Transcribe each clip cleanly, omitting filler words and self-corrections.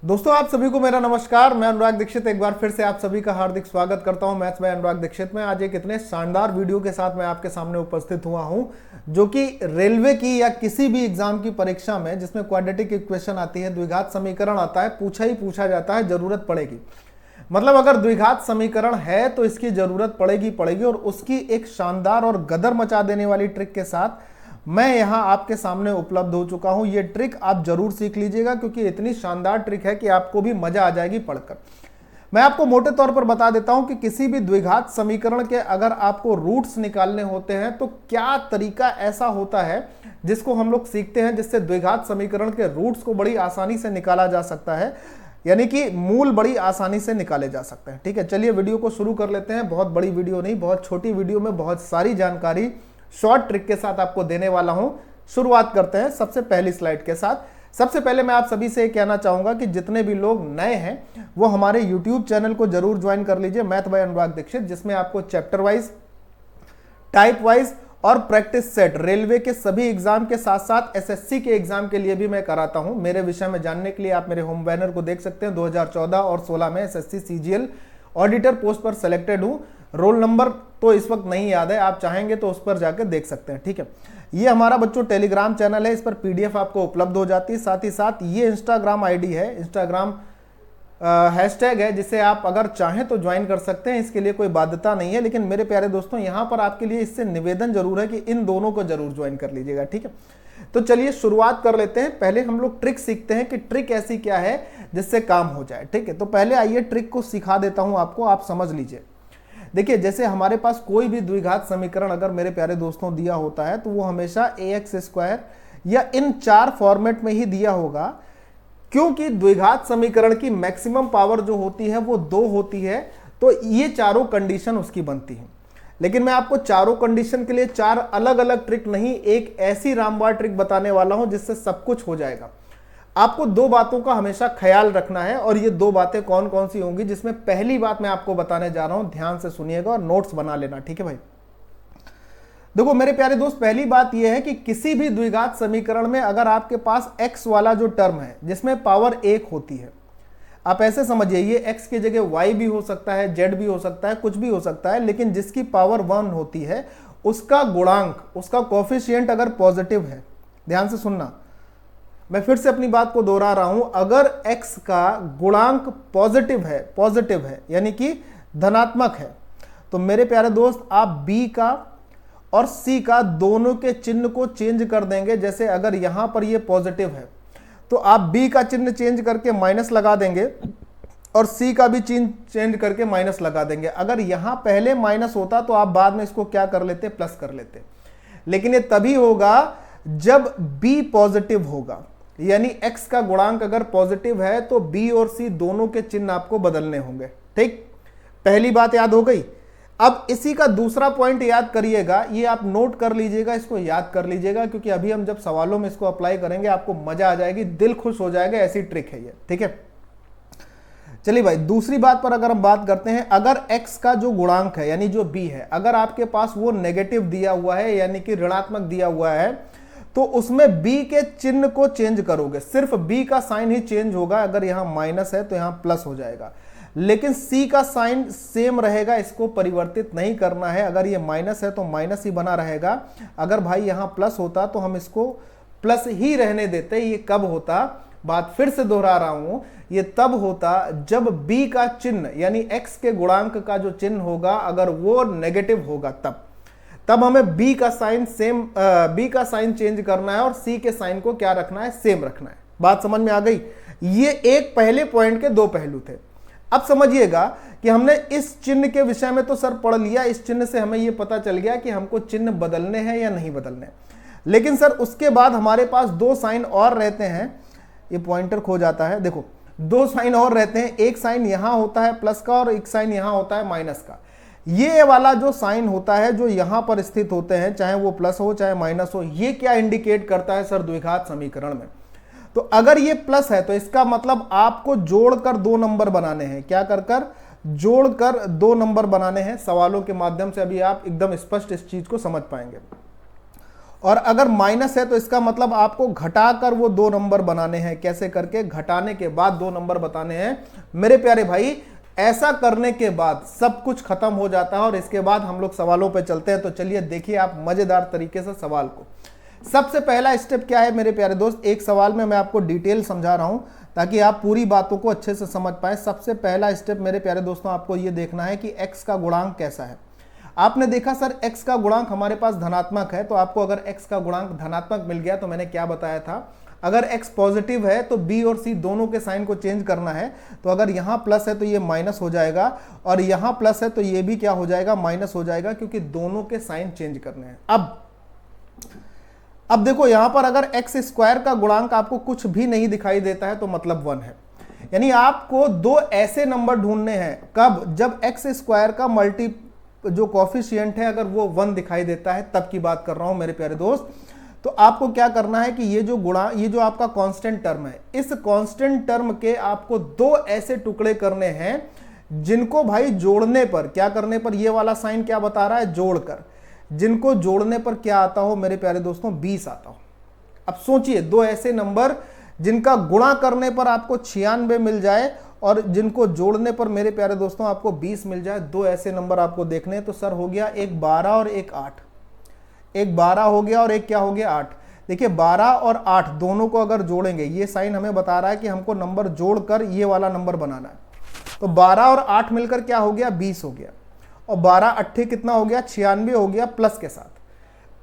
दोस्तों आप सभी को मेरा नमस्कार। मैं अनुराग दीक्षित एक बार फिर से आप सभी का हार्दिक स्वागत करता हूं मैथ्स बाय अनुराग दीक्षित में। आज एक इतने शानदार वीडियो के साथ मैं आपके सामने उपस्थित हुआ हूं जो कि रेलवे की या किसी भी एग्जाम की परीक्षा में जिसमें क्वाड्रेटिक इक्वेशन आती है, द्विघात समीकरण आता है, पूछा ही पूछा जाता है, जरूरत पड़ेगी। मतलब अगर द्विघात समीकरण है तो इसकी जरूरत पड़ेगी और उसकी एक शानदार और गदर मचा देने वाली ट्रिक के साथ मैं यहां आपके सामने उपलब्ध हो चुका हूं। ये ट्रिक आप जरूर सीख लीजिएगा क्योंकि इतनी शानदार ट्रिक है कि आपको भी मजा आ जाएगी पढ़कर। मैं आपको मोटे तौर पर बता देता हूं कि किसी भी द्विघात समीकरण के अगर आपको रूट्स निकालने होते हैं तो क्या तरीका ऐसा होता है जिसको हम लोग सीखते हैं, जिससे द्विघात समीकरण के रूट्स को बड़ी आसानी से निकाला जा सकता है, यानी कि मूल बड़ी आसानी से निकाले जा सकते हैं। ठीक है, चलिए वीडियो को शुरू कर लेते हैं। बहुत बड़ी वीडियो नहीं, बहुत छोटी वीडियो में बहुत सारी जानकारी शॉर्ट ट्रिक के साथ आपको देने वाला हूं। शुरुआत करते हैं सबसे पहली स्लाइड के साथ। सबसे पहले मैं आप सभी से कहना चाहूंगा कि जितने भी लोग नए हैं वो हमारे YouTube चैनल को जरूर ज्वाइन कर लीजिए, मैथ बाय अनुराग दीक्षित, जिसमें आपको चैप्टर वाइज, टाइप वाइज और प्रैक्टिस सेट रेलवे के सभी एग्जाम के साथ साथ SSC के एग्जाम के लिए भी मैं कराता हूं। मेरे विषय में जानने के लिए आप मेरे होम बैनर को देख सकते हैं। 2014 और 16 में SSC CGL ऑडिटर पोस्ट पर सेलेक्टेड हूं। रोल नंबर तो इस वक्त नहीं याद है, आप चाहेंगे तो उस पर जाकर देख सकते हैं। ठीक है, ये हमारा बच्चों टेलीग्राम चैनल है, इस पर PDF आपको उपलब्ध हो जाती है। साथ ही साथ ये इंस्टाग्राम ID है, इंस्टाग्राम हैशटैग है, जिसे आप अगर चाहें तो ज्वाइन कर सकते हैं। इसके लिए कोई बाध्यता नहीं है, लेकिन मेरे प्यारे दोस्तों यहां पर आपके लिए इससे निवेदन जरूर है कि इन दोनों को जरूर ज्वाइन कर लीजिएगा। ठीक है, तो चलिए शुरुआत कर लेते हैं। पहले हम लोग ट्रिक सीखते हैं कि ट्रिक ऐसी क्या है जिससे काम हो जाए। ठीक है, तो पहले आइए ट्रिक को सिखा देता हूं आपको, आप समझ लीजिए। देखिए, जैसे हमारे पास कोई भी द्विघात समीकरण अगर मेरे प्यारे दोस्तों दिया होता है तो वो हमेशा ax² या इन 4 फॉर्मेट में ही दिया होगा, क्योंकि द्विघात समीकरण की मैक्सिमम पावर जो होती है वो 2 होती है, तो ये चारों कंडीशन उसकी बनती है। लेकिन मैं आपको चारों कंडीशन के लिए 4 अलग अलग ट्रिक नहीं, एक ऐसी रामबाण ट्रिक बताने वाला हूं जिससे सब कुछ हो जाएगा। आपको 2 बातों का हमेशा ख्याल रखना है, और ये 2 बातें कौन कौन सी होंगी, जिसमें पहली बात मैं आपको बताने जा रहा हूं, ध्यान से सुनिएगा और नोट्स बना लेना। ठीक है भाई, देखो मेरे प्यारे दोस्त, पहली बात यह है कि किसी भी द्विघात समीकरण में अगर आपके पास x वाला जो टर्म है जिसमें पावर 1 होती है, आप ऐसे समझिए ये x की जगह y भी हो सकता है, z भी हो सकता है, कुछ भी हो सकता है, लेकिन जिसकी पावर 1 होती है उसका गुणांक, उसका कोफिशिएंट अगर पॉजिटिव है, ध्यान से सुनना, मैं फिर से अपनी बात को दोहरा रहा हूं, अगर x का गुणांक पॉजिटिव है यानी कि धनात्मक है, तो मेरे प्यारे दोस्त आप b का और c का दोनों के चिन्ह को चेंज कर देंगे। जैसे अगर यहां पर ये पॉजिटिव है तो आप b का चिन्ह चेंज करके माइनस लगा देंगे और c का भी चिन्ह चेंज करके माइनस लगा देंगे। अगर यहां पहले माइनस होता तो आप बाद में इसको क्या कर लेते, प्लस कर लेते। लेकिन ये तभी होगा जब b पॉजिटिव होगा, यानी x का गुणांक अगर पॉजिटिव है तो b और c दोनों के चिन्ह आपको बदलने होंगे। ठीक, पहली बात याद हो गई। अब इसी का दूसरा पॉइंट याद करिएगा, ये आप नोट कर लीजिएगा, इसको याद कर लीजिएगा, क्योंकि अभी हम जब सवालों में इसको अप्लाई करेंगे आपको मजा आ जाएगी, दिल खुश हो जाएगा, ऐसी ट्रिक है ये। ठीक है, चलिए भाई, दूसरी बात पर अगर हम बात करते हैं, अगर x का जो गुणांक है यानी जो b है, अगर आपके पास वो नेगेटिव दिया हुआ है यानी कि ऋणात्मक दिया हुआ है, तो उसमें b के चिन्ह को चेंज करोगे, सिर्फ b का साइन ही चेंज होगा। अगर यहां माइनस है तो यहां प्लस हो जाएगा, लेकिन c का साइन सेम रहेगा, इसको परिवर्तित नहीं करना है। अगर ये माइनस है तो माइनस ही बना रहेगा। अगर भाई यहां प्लस होता तो हम इसको प्लस ही रहने देते। ये कब होता, बात फिर से दोहरा रहा हूं, ये तब होता जब b का चिन्ह यानी x के गुणांक का जो चिन्ह होगा अगर वो नेगेटिव होगा, तब हमें b का साइन चेंज करना है और c के साइन को क्या रखना है, सेम रखना है। बात समझ में आ गई। ये एक पहले पॉइंट के 2 पहलू थे। अब समझिएगा कि हमने इस चिन्ह के विषय में तो सर पढ़ लिया, इस चिन्ह से हमें यह पता चल गया कि हमको चिन्ह बदलने हैं या नहीं बदलने, लेकिन सर उसके बाद हमारे पास 2 साइन और रहते हैं। ये पॉइंटर खो जाता है, देखो 2 साइन और रहते हैं, एक साइन यहां होता है प्लस का और एक साइन यहां होता है माइनस का। ये वाला जो साइन होता है जो यहां पर स्थित होते हैं, चाहे वो प्लस हो चाहे माइनस हो, ये क्या इंडिकेट करता है सर द्विघात समीकरण में? तो अगर ये प्लस है तो इसका मतलब आपको जोड़कर 2 नंबर बनाने हैं। क्या कर जोड़कर 2 नंबर बनाने हैं। सवालों के माध्यम से अभी आप एकदम स्पष्ट इस चीज को समझ पाएंगे। और अगर माइनस है तो इसका मतलब आपको घटाकर वो दो नंबर बनाने हैं। कैसे करके? घटाने के बाद दो नंबर बताने हैं मेरे प्यारे भाई। ऐसा करने के बाद सब कुछ खत्म हो जाता है और इसके बाद हम लोग सवालों पे चलते हैं। तो चलिए देखिए आप मजेदार तरीके से सवाल को। सबसे पहला स्टेप क्या है मेरे प्यारे दोस्त? एक सवाल में मैं आपको डिटेल समझा रहा हूं ताकि आप पूरी बातों को अच्छे से समझ पाए। सबसे पहला स्टेप मेरे प्यारे दोस्तों आपको यह देखना है कि x का गुणांक कैसा है। आपने देखा सर x का गुणांक हमारे पास धनात्मक है, तो आपको अगर x का गुणांक धनात्मक मिल गया तो मैंने क्या बताया था, अगर x पॉजिटिव है तो b और c दोनों के साइन को चेंज करना है। तो अगर यहां प्लस है तो ये माइनस हो जाएगा और यहां प्लस है तो ये भी क्या हो जाएगा? माइनस हो जाएगा, क्योंकि दोनों के साइन चेंज करने हैं। अब देखो यहां पर अगर एक्स स्क्वायर का गुणांक आपको कुछ भी नहीं दिखाई देता है तो मतलब 1 है। यानी आपको दो ऐसे नंबर ढूंढने हैं, कब? जब एक्स स्क्वायर का मल्टी जो कॉफिशिएंट है अगर वो 1 दिखाई देता है, तब की बात कर रहा हूं मेरे प्यारे दोस्त। तो आपको क्या करना है कि ये जो आपका कांस्टेंट टर्म है, इस कांस्टेंट टर्म के आपको दो ऐसे टुकड़े करने हैं जिनको भाई जोड़ने पर, क्या करने पर? ये वाला साइन क्या बता रहा है? जोड़कर। जिनको जोड़ने पर क्या आता हो मेरे प्यारे दोस्तों? 20 आता हो। अब सोचिए, दो ऐसे नंबर जिनका गुणा करने पर आपको 96 मिल जाए और जिनको जोड़ने पर मेरे प्यारे दोस्तों आपको 20 मिल जाए। दो ऐसे नंबर आपको देखने हैं। तो सर हो गया एक 12 और एक 8। एक 12 हो गया और एक क्या हो गया? 8। देखिए 12 और 8 दोनों को अगर जोड़ेंगे, ये साइन हमें बता रहा है कि हमको नंबर जोड़कर ये वाला नंबर बनाना है। तो 12 और 8 मिलकर क्या हो गया? 20 हो गया। और 12 अट्ठे कितना हो गया? 96 हो गया प्लस के साथ।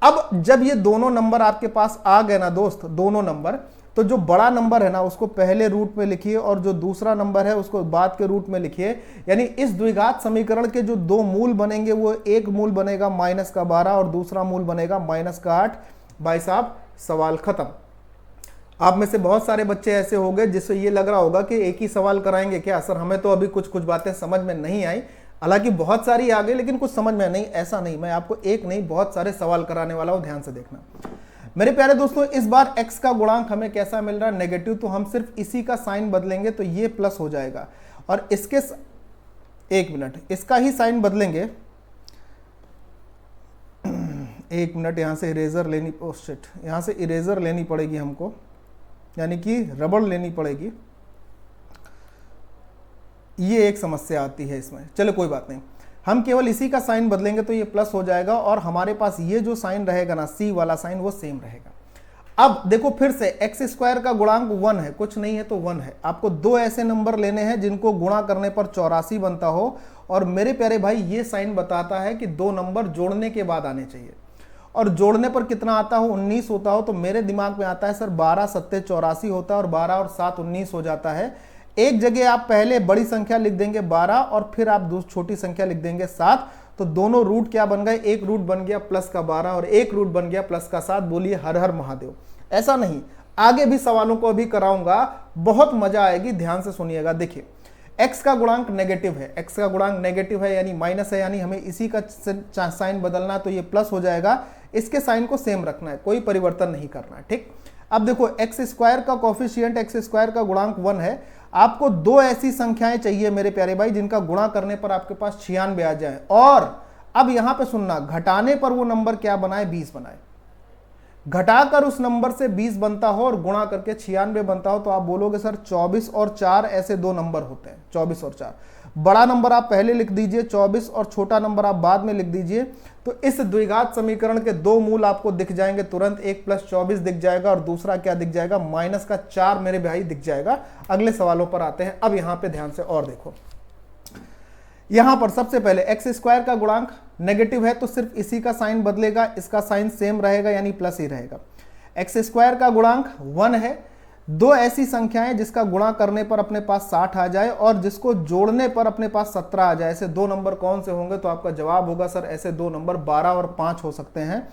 अब जब ये दोनों नंबर आपके पास आ गए ना दोस्त, दोनों नंबर, तो जो बड़ा नंबर है ना उसको पहले रूट में लिखिए और जो दूसरा नंबर है उसको बाद के रूट में लिखिए। यानी इस द्विघात समीकरण के जो दो मूल बनेंगे, वो एक मूल बनेगा माइनस का 12 और दूसरा मूल बनेगा माइनस का 8। भाई साहब सवाल खत्म। आप में से बहुत सारे बच्चे ऐसे हो गए जिससे ये लग रहा होगा कि एक ही सवाल कराएंगे क्या सर, हमें तो अभी कुछ कुछ बातें समझ में नहीं आई। हालांकि बहुत सारी आ गई लेकिन कुछ समझ में नहीं। ऐसा नहीं, मैं आपको एक नहीं बहुत सारे सवाल कराने वाला हूं, ध्यान से देखना मेरे प्यारे दोस्तों। इस बार x का गुणांक हमें कैसा मिल रहा है? नेगेटिव। तो हम सिर्फ इसी का साइन बदलेंगे तो ये प्लस हो जाएगा और इसके एक मिनट, इसका ही साइन बदलेंगे। एक मिनट, यहां से इरेजर लेनी, ओ शिट, यहां से इरेजर लेनी पड़ेगी हमको, यानी कि रबड़ लेनी पड़ेगी। ये एक समस्या आती है इसमें, चलो कोई बात नहीं। हम केवल इसी का साइन बदलेंगे तो ये प्लस हो जाएगा और हमारे पास ये जो साइन रहेगा ना, सी वाला साइन, वो सेम रहेगा। अब देखो फिर से एक्स स्क्वायर का गुणांक 1 है, कुछ नहीं है तो 1 है। आपको दो ऐसे नंबर लेने हैं जिनको गुणा करने पर 84 बनता हो और मेरे प्यारे भाई ये साइन बताता है कि दो नंबर जोड़ने के बाद आने चाहिए। और जोड़ने पर कितना आता हो? 19 होता हो। तो मेरे दिमाग में आता है सर 12 सत्ते 84 होता है और 12 और 7 19 हो जाता है। एक जगह आप पहले बड़ी संख्या लिख देंगे 12 और फिर आप छोटी संख्या लिख देंगे 7। तो दोनों रूट क्या बन गए? एक रूट बन गया प्लस का 12 और एक रूट बन गया प्लस का 7। बोलिए हर हर महादेव। ऐसा नहीं, आगे भी सवालों को अभी कराऊंगा, बहुत मजा आएगी, ध्यान से सुनिएगा। देखिए x का गुणांक नेगेटिव है, x का गुणांक नेगेटिव है यानी माइनस है, यानी हमें इसी का साइन बदलना है तो ये प्लस हो जाएगा। इसके साइन को सेम रखना है, कोई परिवर्तन नहीं करना है, ठीक। अब देखो एक्स स्क्वायर का कोफिशिएंट, एक्स स्क्वायर का गुणांक 1 है। आपको दो ऐसी संख्याएं चाहिए मेरे प्यारे भाई जिनका गुणा करने पर आपके पास 96 आ जाए। और अब यहां पे सुनना, घटाने पर वो नंबर क्या बनाए? 20 बनाए। घटाकर उस नंबर से 20 बनता हो और गुणा करके 96 बनता हो तो आप बोलोगे सर 24 और 4 ऐसे दो नंबर होते हैं। 24 और 4 बड़ा नंबर आप पहले लिख दीजिए 24 और छोटा नंबर आप बाद में लिख दीजिए। तो इस द्विघात समीकरण के दो मूल आपको दिख जाएंगे तुरंत, एक प्लस 24 दिख जाएगा और दूसरा क्या दिख जाएगा? माइनस का 4 मेरे भाई दिख जाएगा। अगले सवालों पर आते हैं। अब यहां पे ध्यान से और देखो, यहां पर सबसे पहले एक्स स्क्वायर का गुणांक नेगेटिव है तो सिर्फ इसी का साइन बदलेगा, इसका साइन सेम रहेगा यानी प्लस ही रहेगा। एक्स स्क्वायर का गुणांक 1 है। दो ऐसी संख्याएं जिसका गुणा करने पर अपने पास 60 आ जाए और जिसको जोड़ने पर अपने पास 17 आ जाए, ऐसे दो नंबर कौन से होंगे? तो आपका जवाब होगा सर ऐसे दो नंबर 12 और 5 हो सकते हैं।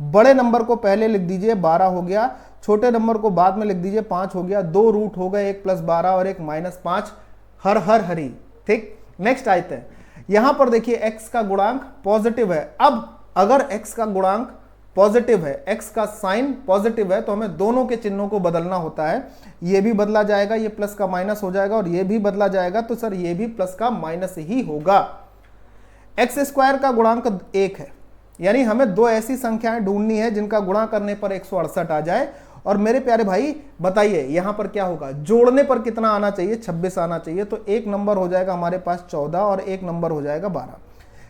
बड़े नंबर को पहले लिख दीजिए 12 हो गया, छोटे नंबर को बाद में लिख दीजिए 5 हो गया। दो रूट हो गए, एक प्लस 12 और एक माइनस 5। हर हर हरी, ठीक। नेक्स्ट आते हैं, यहां पर देखिए x का गुणांक पॉजिटिव है। अब अगर x का गुणांक पॉजिटिव है, x का साइन पॉजिटिव है, तो हमें दोनों के चिन्हों को बदलना होता है। ये भी बदला जाएगा, ये प्लस का माइनस हो जाएगा और ये भी बदला जाएगा, तो सर ये भी प्लस का माइनस ही होगा। एक्स स्क्वायर का गुणांक 1 है, यानी हमें दो ऐसी संख्याएं ढूंढनी है जिनका गुणा करने पर 168 आ जाए। और मेरे प्यारे भाई बताइए यहां पर क्या होगा, जोड़ने पर कितना आना चाहिए, 26 आना चाहिए। तो एक नंबर हो जाएगा हमारे पास 14 और एक नंबर हो जाएगा 12।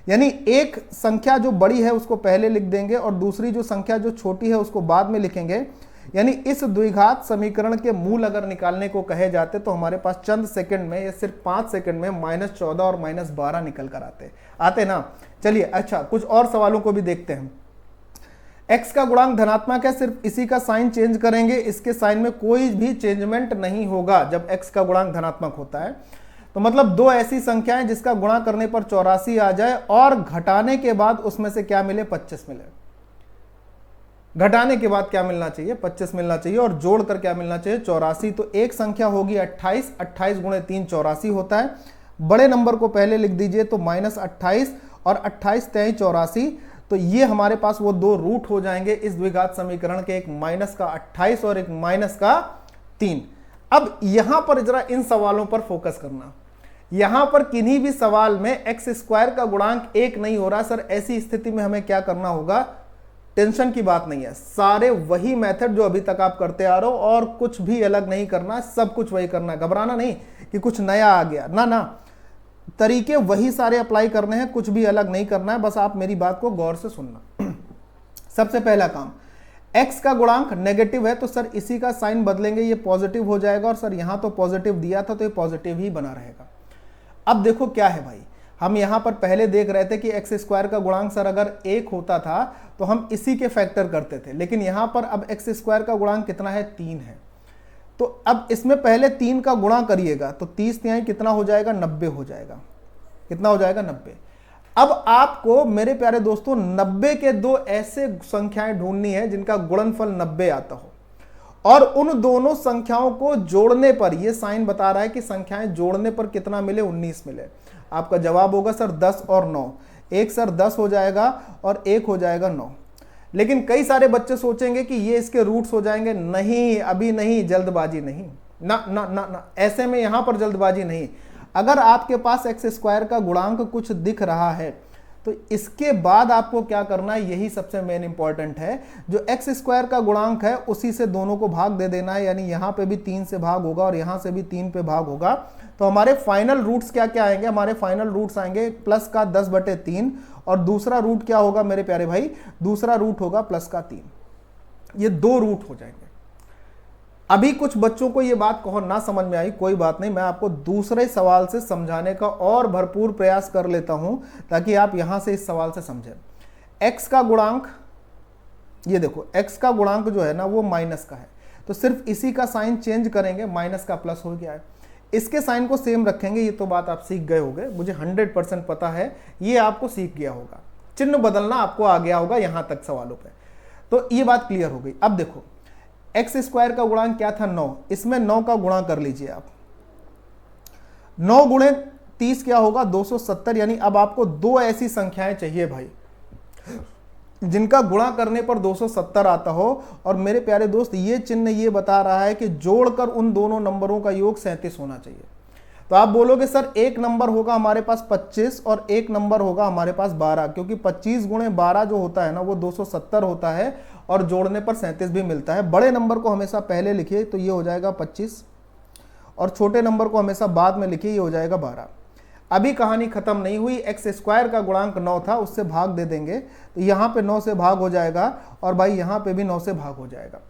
यानी एक संख्या जो बड़ी है उसको पहले लिख देंगे और दूसरी जो संख्या जो छोटी है उसको बाद में लिखेंगे। यानी इस द्विघात समीकरण के मूल अगर निकालने को कहे जाते तो हमारे पास चंद सेकंड में या सिर्फ 5 सेकंड में -14 और -12 निकल कर आते ना। चलिए अच्छा कुछ और सवालों को भी देखते हैं। x का गुणांक धनात्मक है, सिर्फ इसी का साइन चेंज करेंगे, इसके साइन में कोई भी चेंजमेंट नहीं होगा जब x का गुणांक धनात्मक होता है। तो मतलब दो ऐसी संख्याएं जिसका गुणा करने पर 84 आ जाए और घटाने के बाद उसमें से क्या मिले, 25 मिले। घटाने के बाद क्या मिलना चाहिए, 25 मिलना चाहिए और जोड़कर क्या मिलना चाहिए, 84। तो एक संख्या होगी 28, 28 गुणे 3 84 होता है। बड़े नंबर को पहले लिख दीजिए तो -28 और 28 3 84। तो ये हमारे पास वो दो रूट हो जाएंगे इस द्विघात समीकरण के, एक माइनस का 28 और एक माइनस का 3। अब यहां पर जरा इन सवालों पर फोकस करना। यहां पर किन्हीं भी सवाल में x² का गुणांक 1 नहीं हो रहा सर, ऐसी स्थिति में हमें क्या करना होगा, टेंशन की बात नहीं है, सारे वही मेथड जो अभी तक आप करते आ रहे हो और कुछ भी अलग नहीं करना, सब कुछ वही करना है। घबराना नहीं कि कुछ नया आ गया, ना ना, तरीके वही सारे अप्लाई करने हैं, कुछ भी अलग नहीं करना है। बस आप मेरी बात को गौर से सुनना। सबसे पहला काम, x का गुणांक नेगेटिव है तो सर इसी का साइन बदलेंगे, ये पॉजिटिव हो जाएगा। और सर यहां तो पॉजिटिव दिया था तो ये पॉजिटिव ही बना रहेगा। अब देखो क्या है भाई, हम यहां पर पहले देख रहे थे कि x² का गुणांक सर अगर 1 होता था तो हम इसी के फैक्टर करते थे, लेकिन यहां पर अब x² का गुणांक कितना है, 3 है। तो अब इसमें पहले 3 का गुणा करिएगा तो 30 तिहाई कितना हो जाएगा, 90 हो जाएगा। कितना हो जाएगा, 90। अब आपको मेरे प्यारे दोस्तों 90 के दो ऐसे संख्याएं ढूंढनी है जिनका गुणनफल 90 आता हो और उन दोनों संख्याओं को जोड़ने पर, यह साइन बता रहा है कि संख्याएं जोड़ने पर कितना मिले, 19 मिले। आपका जवाब होगा सर 10 और 9। एक सर 10 हो जाएगा और एक हो जाएगा 9। लेकिन कई सारे बच्चे सोचेंगे कि ये इसके रूट्स हो जाएंगे। नहीं, अभी नहीं, जल्दबाजी नहीं, ना ना ना ना, ऐसे में यहां पर जल्दबाजी नहीं। अगर आपके पास x² का गुणांक कुछ दिख रहा है तो इसके बाद आपको क्या करना है, यही सबसे मेन इंपॉर्टेंट है। जो x² का गुणांक है उसी से दोनों को भाग दे देना है, यानी यहां पे भी 3 से भाग होगा और यहां से भी 3 पे भाग होगा। तो हमारे फाइनल रूट्स क्या क्या आएंगे, हमारे फाइनल रूट्स आएंगे प्लस का 10/3 और दूसरा रूट क्या होगा मेरे प्यारे भाई, दूसरा रूट होगा प्लस का 3। ये दो रूट हो जाएंगे। अभी कुछ बच्चों को ये बात कहो ना समझ में आई, कोई बात नहीं, मैं आपको दूसरे सवाल से समझाने का और भरपूर प्रयास कर लेता हूं ताकि आप यहां से इस सवाल से समझें। x का गुणांक, ये देखो x का गुणांक जो है ना वो माइनस का है, तो सिर्फ इसी का साइन चेंज करेंगे, माइनस का प्लस हो गया है। इसके साइन को सेम रखेंगे, ये तो बात आप सीख गए होंगे, मुझे 100% पता है, ये आपको सीख गया होगा। चिन्ह बदलना आपको आ गया होगा यहां तक सवालों पे, तो ये बात क्लियर हो गई। अब देखो x² का गुणांक क्या था, 9, इसमें 9 का गुणा कर लीजिए आप। 9 गुणे 30 क्या होगा, 270। यानी अब आपको दो ऐसी संख्याएं चाहिए भाई जिनका गुणा करने पर 270 आता हो। और मेरे प्यारे दोस्त ये चिन्ह ये बता रहा है कि जोड़कर उन दोनों नंबरों का योग 37 होना चाहिए। तो आप बोलोगे सर एक नंबर होगा हमारे पास 25 और एक नंबर होगा हमारे पास 12, क्योंकि 25 गुणे 12 जो होता है ना वो 270 होता है और जोड़ने पर 37 भी मिलता है। बड़े नंबर को हमेशा पहले लिखिए तो ये हो जाएगा 25 और छोटे नंबर को हमेशा बाद में लिखिए, ये हो जाएगा 12। अभी कहानी खत्म नहीं हुई, x² का गुणांक 9 था, उससे भाग दे देंगे तो यहां पे 9 से भाग हो जाएगा और भाई यहां पे भी 9 से भाग हो जाएगा।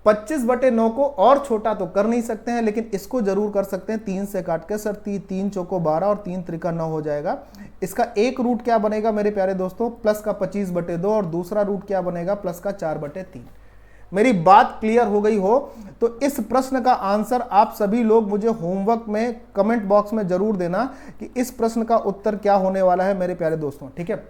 25/9 को और छोटा तो कर नहीं सकते हैं, लेकिन इसको जरूर कर सकते हैं 3 से काट के। सर 3 चौको 12 और 3 त्रिका 9 हो जाएगा। इसका एक रूट क्या बनेगा मेरे प्यारे दोस्तों, प्लस का 25/2 और दूसरा रूट क्या बनेगा, प्लस का 4/3। मेरी बात क्लियर हो गई हो तो इस प्रश्न का आंसर आप सभी लोग मुझे होमवर्क में कमेंट बॉक्स में जरूर देना कि इस प्रश्न का उत्तर क्या होने वाला है मेरे प्यारे दोस्तों, ठीक है।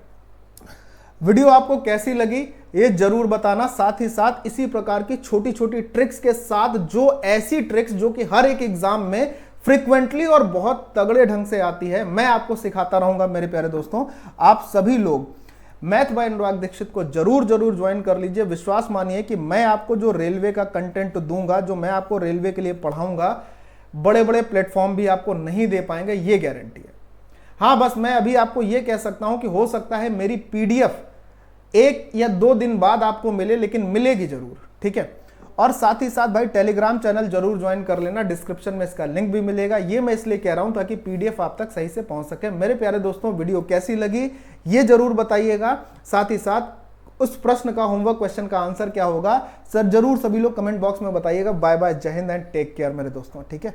वीडियो आपको कैसी लगी ये जरूर बताना, साथ ही साथ इसी प्रकार की छोटी छोटी ट्रिक्स के साथ, जो ऐसी ट्रिक्स जो कि हर एक एग्जाम में फ्रीक्वेंटली और बहुत तगड़े ढंग से आती है, मैं आपको सिखाता रहूंगा मेरे प्यारे दोस्तों। आप सभी लोग मैथ बाय अनुराग दीक्षित को जरूर जरूर ज्वाइन कर लीजिए। विश्वास मानिए कि मैं आपको जो रेलवे का कंटेंट दूंगा, जो मैं आपको रेलवे के लिए पढ़ाऊंगा, बड़े बड़े प्लेटफॉर्म भी आपको नहीं दे पाएंगे, ये गारंटी है। हाँ, बस मैं अभी आपको ये कह सकता हूं कि हो सकता है मेरी PDF 1 या 2 दिन बाद आपको मिले, लेकिन मिलेगी जरूर, ठीक है। और साथ ही साथ भाई टेलीग्राम चैनल जरूर ज्वाइन कर लेना, डिस्क्रिप्शन में इसका लिंक भी मिलेगा। ये मैं इसलिए कह रहा हूं ताकि पीडीएफ आप तक सही से पहुंच सके। मेरे प्यारे दोस्तों, वीडियो कैसी लगी ये जरूर बताइएगा। साथ ही साथ उस प्रश्न का होमवर्क क्वेश्चन का आंसर क्या होगा सर, जरूर सभी लोग कमेंट बॉक्स में बताइएगा। बाय बाय, जय हिंद एंड टेक केयर मेरे दोस्तों, ठीक है।